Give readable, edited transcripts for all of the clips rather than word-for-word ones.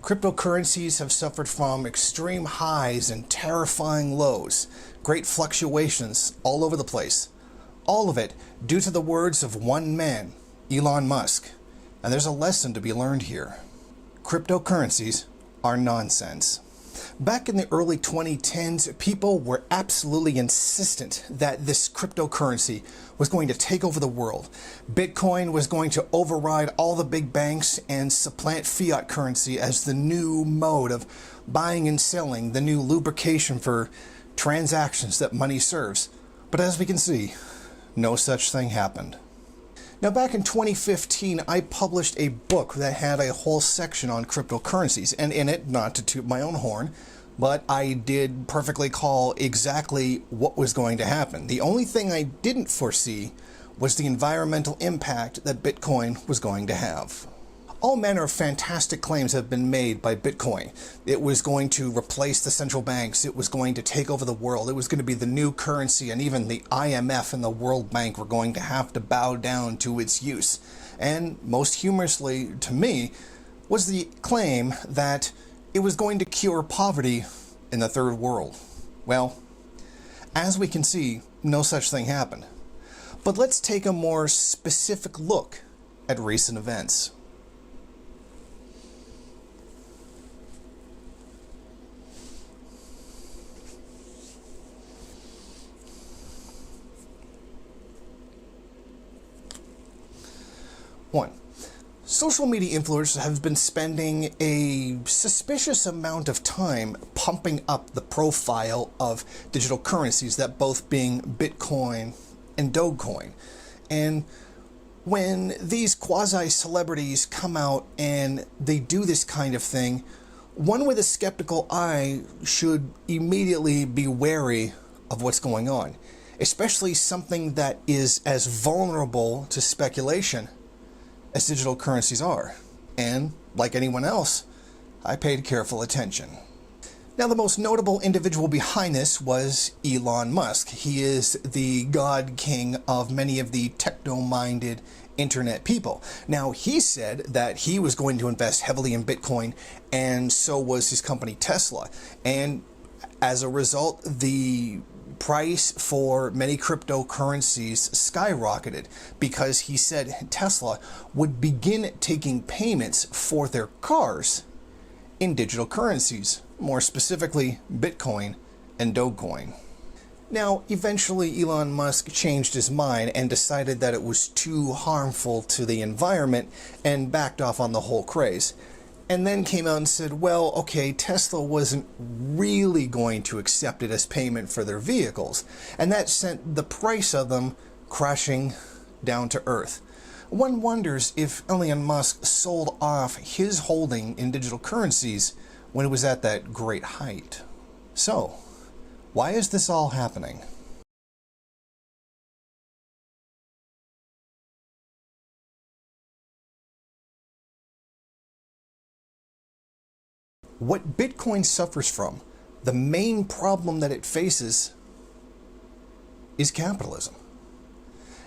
Cryptocurrencies have suffered from extreme highs and terrifying lows, great fluctuations all over the place. All of it due to the words of one man, Elon Musk. And there's a lesson to be learned here. Cryptocurrencies are nonsense. Back in the early 2010s, people were absolutely insistent that this cryptocurrency was going to take over the world. Bitcoin was going to override all the big banks and supplant fiat currency as the new mode of buying and selling, the new lubrication for transactions that money serves. But as we can see, no such thing happened. Now, back in 2015, I published a book that had a whole section on cryptocurrencies, and in it, not to toot my own horn, but I did perfectly call exactly what was going to happen. The only thing I didn't foresee was the environmental impact that Bitcoin was going to have. All manner of fantastic claims have been made by Bitcoin. It was going to replace the central banks. It was going to take over the world. It was going to be the new currency, and even the IMF and the World Bank were going to have to bow down to its use. And most humorously to me was the claim that it was going to cure poverty in the third world. Well, as we can see, no such thing happened. But let's take a more specific look at recent events. One, social media influencers have been spending a suspicious amount of time pumping up the profile of digital currencies, that both being Bitcoin and Dogecoin. And when these quasi-celebrities come out and they do this kind of thing, one with a skeptical eye should immediately be wary of what's going on, especially something that is as vulnerable to speculation as digital currencies are. And like anyone else, I paid careful attention. Now, the most notable individual behind this was Elon Musk. He is the god king of many of the techno-minded internet people. Now, he said that he was going to invest heavily in Bitcoin, and so was his company Tesla. And as a result, the price for many cryptocurrencies skyrocketed because he said Tesla would begin taking payments for their cars in digital currencies, more specifically Bitcoin and Dogecoin. Now, eventually Elon Musk changed his mind and decided that it was too harmful to the environment and backed off on the whole craze. And then came out and said, well, okay, Tesla wasn't really going to accept it as payment for their vehicles. And that sent the price of them crashing down to earth. One wonders if Elon Musk sold off his holding in digital currencies when it was at that great height. So, why is this all happening? What Bitcoin suffers from, the main problem that it faces, is capitalism.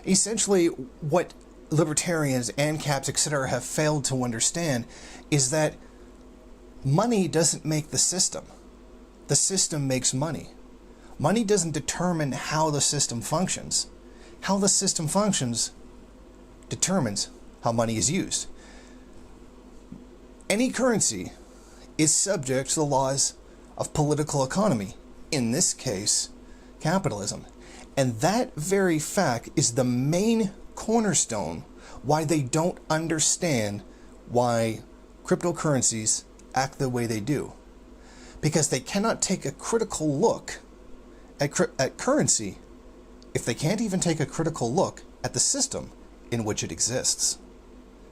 Essentially, what libertarians, ANCAPs, etc. have failed to understand is that money doesn't make the system. The system makes money. Money doesn't determine how the system functions. How the system functions determines how money is used. Any currency is subject to the laws of political economy, in this case, capitalism. And that very fact is the main cornerstone why they don't understand why cryptocurrencies act the way they do. Because they cannot take a critical look at currency if they can't even take a critical look at the system in which it exists.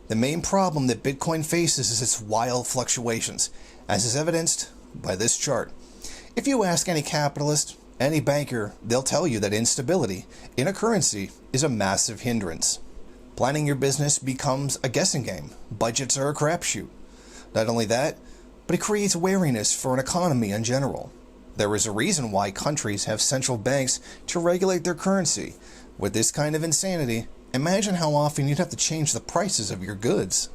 The main problem that Bitcoin faces is its wild fluctuations, as is evidenced by this chart. If you ask any capitalist, any banker, they'll tell you that instability in a currency is a massive hindrance. Planning your business becomes a guessing game. Budgets are a crapshoot. Not only that, but it creates wariness for an economy in general. There is a reason why countries have central banks to regulate their currency. With this kind of insanity, imagine how often you'd have to change the prices of your goods.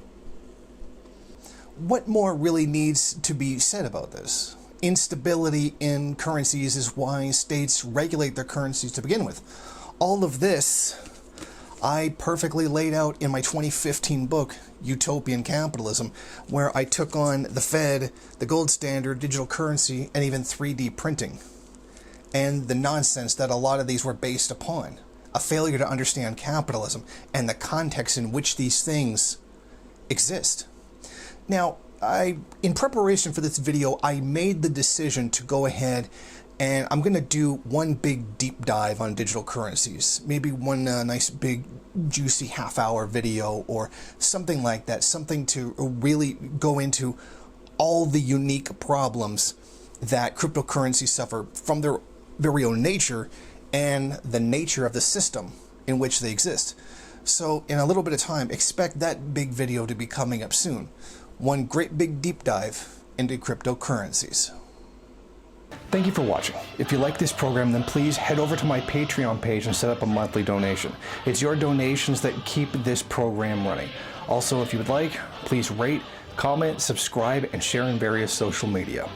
what more really needs to be said about this? Instability in currencies is why states regulate their currencies to begin with. All of this I perfectly laid out in my 2015 book, Utopian Capitalism, where I took on the Fed, the gold standard, digital currency, and even 3D printing, and the nonsense that a lot of these were based upon. A failure to understand capitalism and the context in which these things exist. Now, in preparation for this video, I made the decision to go ahead and I'm going to do one big deep dive on digital currencies. Maybe one nice big juicy half-hour video or something like that. Something to really go into all the unique problems that cryptocurrencies suffer from their very own nature and the nature of the system in which they exist. So in a little bit of time, expect that big video to be coming up soon. One great big deep dive into cryptocurrencies. Thank you for watching. If you like this program, then please head over to my Patreon page and set up a monthly donation. It's your donations that keep this program running. Also, if you would like, please rate, comment, subscribe, and share in various social media.